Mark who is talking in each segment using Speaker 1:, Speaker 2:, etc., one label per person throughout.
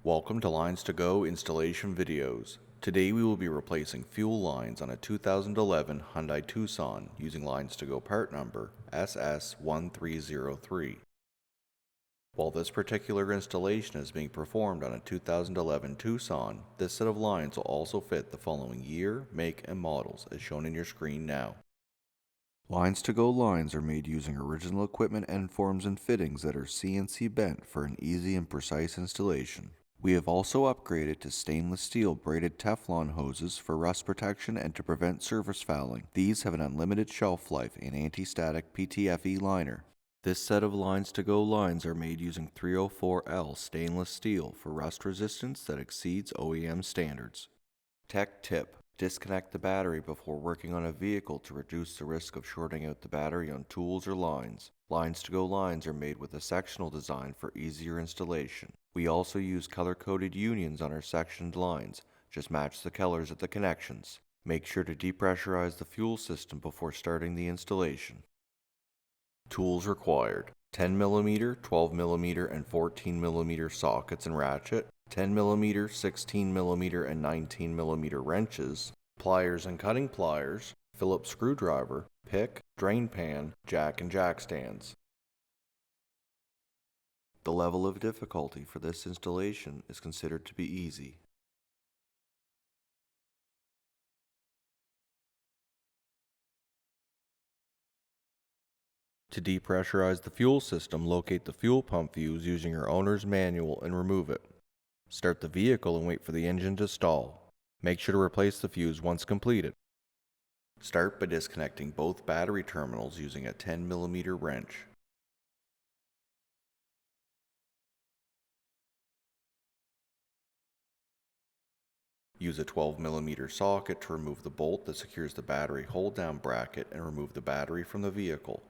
Speaker 1: Welcome to LinesToGo installation videos. Today we will be replacing fuel lines on a 2011 Hyundai Tucson using LinesToGo part number SS1303. While this particular installation is being performed on a 2011 Tucson, this set of lines will also fit the following year, make, and models as shown in your screen now. LinesToGo lines are made using original equipment end forms and fittings that are CNC bent for an easy and precise installation. We have also upgraded to stainless steel braided Teflon hoses for rust protection and to prevent surface fouling. These have an unlimited shelf life and anti-static PTFE liner. This set of LinesToGo lines are made using 304L stainless steel for rust resistance that exceeds OEM standards. Tech tip: disconnect the battery before working on a vehicle to reduce the risk of shorting out the battery on tools or lines. LinesToGo lines are made with a sectional design for easier installation. We also use color-coded unions on our sectioned lines. Just match the colors at the connections. Make sure to depressurize the fuel system before starting the installation. Tools required: 10mm, 12mm, and 14mm sockets and ratchet, 10mm, 16mm, and 19mm wrenches, pliers and cutting pliers, Phillips screwdriver, pick, drain pan, jack and jack stands. The level of difficulty for this installation is considered to be easy. To depressurize the fuel system, locate the fuel pump fuse using your owner's manual and remove it. Start the vehicle and wait for the engine to stall. Make sure to replace the fuse once completed. Start by disconnecting both battery terminals using a 10mm wrench. Use a 12mm socket to remove the bolt that secures the battery hold-down bracket and remove the battery from the vehicle.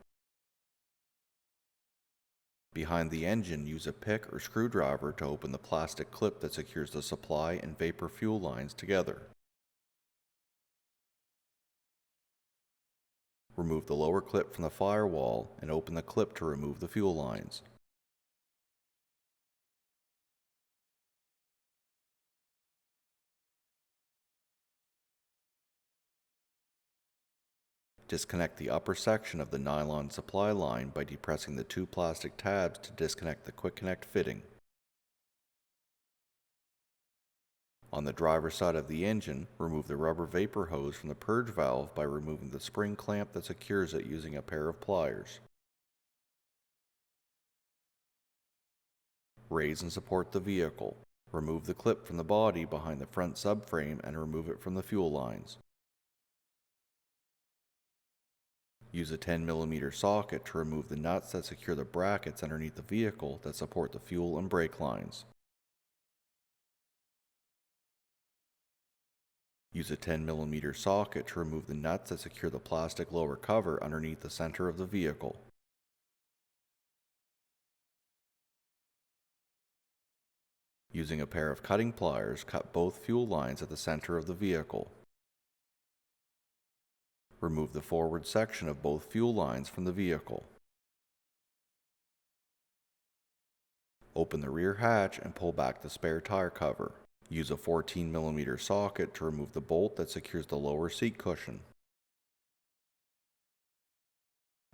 Speaker 1: Behind the engine, use a pick or screwdriver to open the plastic clip that secures the supply and vapor fuel lines together. Remove the lower clip from the firewall and open the clip to remove the fuel lines. Disconnect the upper section of the nylon supply line by depressing the two plastic tabs to disconnect the quick connect fitting. On the driver's side of the engine, remove the rubber vapor hose from the purge valve by removing the spring clamp that secures it using a pair of pliers. Raise and support the vehicle. Remove the clip from the body behind the front subframe and remove it from the fuel lines. Use a 10mm socket to remove the nuts that secure the brackets underneath the vehicle that support the fuel and brake lines. Use a 10mm socket to remove the nuts that secure the plastic lower cover underneath the center of the vehicle. Using a pair of cutting pliers, cut both fuel lines at the center of the vehicle. Remove the forward section of both fuel lines from the vehicle. Open the rear hatch and pull back the spare tire cover. Use a 14mm socket to remove the bolt that secures the lower seat cushion.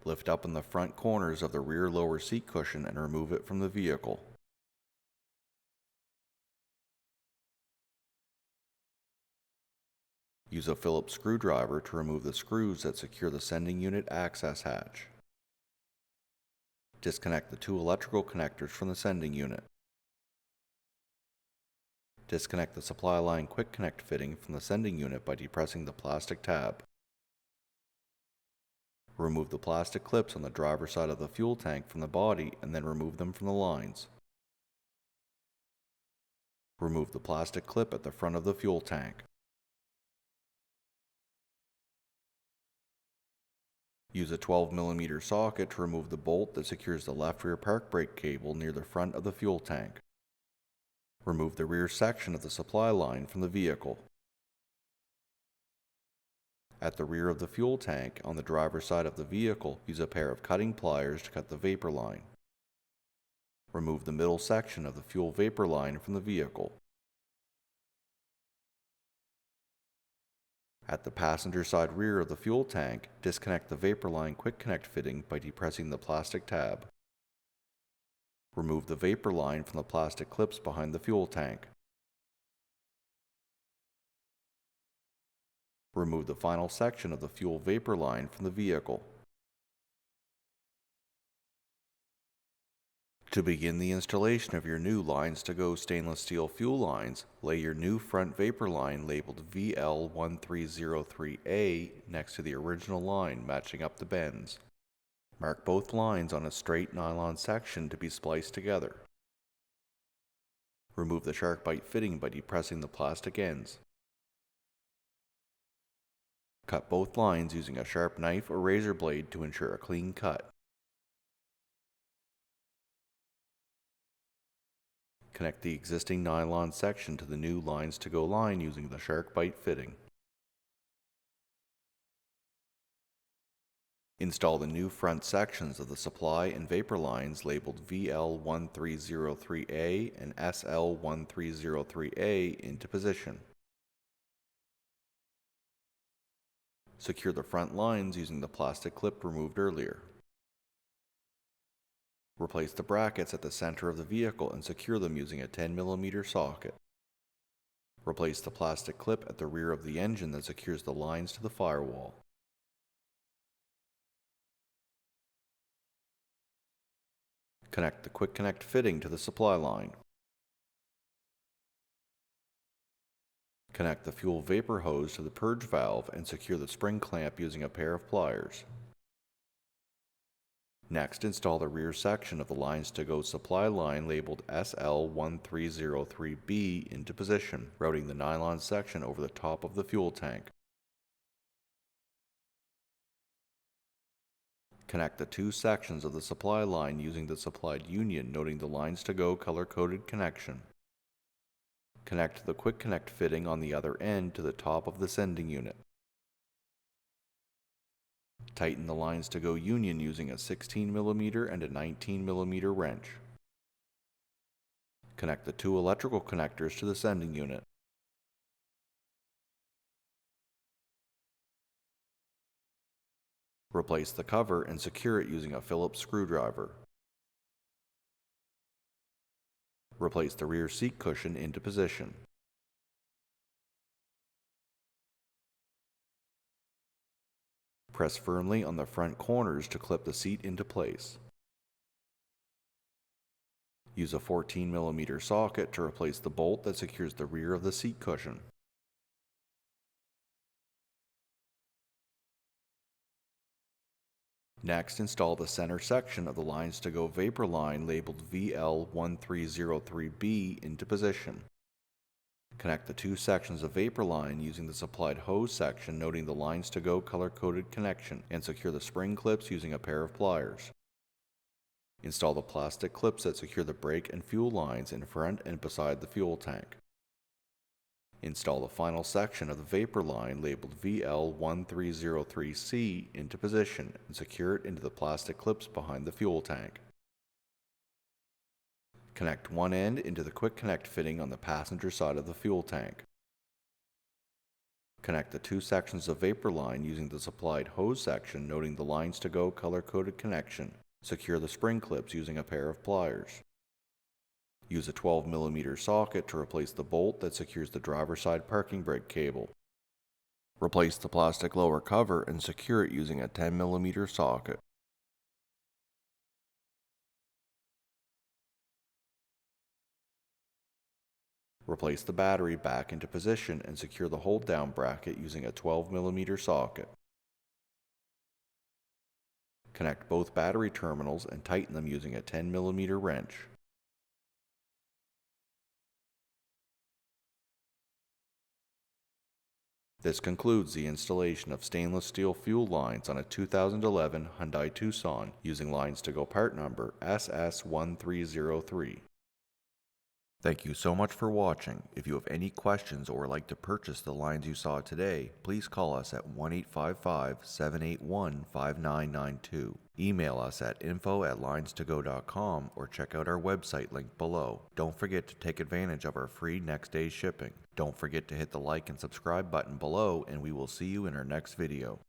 Speaker 1: Lift up in the front corners of the rear lower seat cushion and remove it from the vehicle. Use a Phillips screwdriver to remove the screws that secure the sending unit access hatch. Disconnect the two electrical connectors from the sending unit. Disconnect the supply line quick connect fitting from the sending unit by depressing the plastic tab. Remove the plastic clips on the driver's side of the fuel tank from the body and then remove them from the lines. Remove the plastic clip at the front of the fuel tank. Use a 12mm socket to remove the bolt that secures the left rear park brake cable near the front of the fuel tank. Remove the rear section of the supply line from the vehicle. At the rear of the fuel tank, on the driver's side of the vehicle, use a pair of cutting pliers to cut the vapor line. Remove the middle section of the fuel vapor line from the vehicle. At the passenger side rear of the fuel tank, disconnect the vapor line quick connect fitting by depressing the plastic tab. Remove the vapor line from the plastic clips behind the fuel tank. Remove the final section of the fuel vapor line from the vehicle. To begin the installation of your new LinesToGo stainless steel fuel lines, lay your new front vapor line labeled VL1303A next to the original line matching up the bends. Mark both lines on a straight nylon section to be spliced together. Remove the shark bite fitting by depressing the plastic ends. Cut both lines using a sharp knife or razor blade to ensure a clean cut. Connect the existing nylon section to the new LinesToGo line using the shark bite fitting. Install the new front sections of the supply and vapor lines labeled VL1303A and SL1303A into position. Secure the front lines using the plastic clip removed earlier. Replace the brackets at the center of the vehicle and secure them using a 10mm socket. Replace the plastic clip at the rear of the engine that secures the lines to the firewall. Connect the quick connect fitting to the supply line. Connect the fuel vapor hose to the purge valve and secure the spring clamp using a pair of pliers. Next, install the rear section of the LinesToGo supply line labeled SL1303B into position, routing the nylon section over the top of the fuel tank. Connect the two sections of the supply line using the supplied union, noting the LinesToGo color-coded connection. Connect the quick connect fitting on the other end to the top of the sending unit. Tighten the LinesToGo union using a 16mm and a 19mm wrench. Connect the two electrical connectors to the sending unit. Replace the cover and secure it using a Phillips screwdriver. Replace the rear seat cushion into position. Press firmly on the front corners to clip the seat into place. Use a 14mm socket to replace the bolt that secures the rear of the seat cushion. Next, install the center section of the LinesToGo vapor line labeled VL1303B into position. Connect the two sections of vapor line using the supplied hose section, noting the LinesToGo color-coded connection, and secure the spring clips using a pair of pliers. Install the plastic clips that secure the brake and fuel lines in front and beside the fuel tank. Install the final section of the vapor line labeled VL1303C into position and secure it into the plastic clips behind the fuel tank. Connect one end into the quick connect fitting on the passenger side of the fuel tank. Connect the two sections of vapor line using the supplied hose section, noting the LinesToGo color-coded connection. Secure the spring clips using a pair of pliers. Use a 12mm socket to replace the bolt that secures the driver's side parking brake cable. Replace the plastic lower cover and secure it using a 10mm socket. Replace the battery back into position and secure the hold-down bracket using a 12mm socket. Connect both battery terminals and tighten them using a 10mm wrench. This concludes the installation of stainless steel fuel lines on a 2011 Hyundai Tucson using LinesToGo part number SS1303. Thank you so much for watching. If you have any questions or would like to purchase the lines you saw today, please call us at 1-855-781-5992. Email us at info@linestogo.com or check out our website link below. Don't forget to take advantage of our free next day shipping. Don't forget to hit the like and subscribe button below, and we will see you in our next video.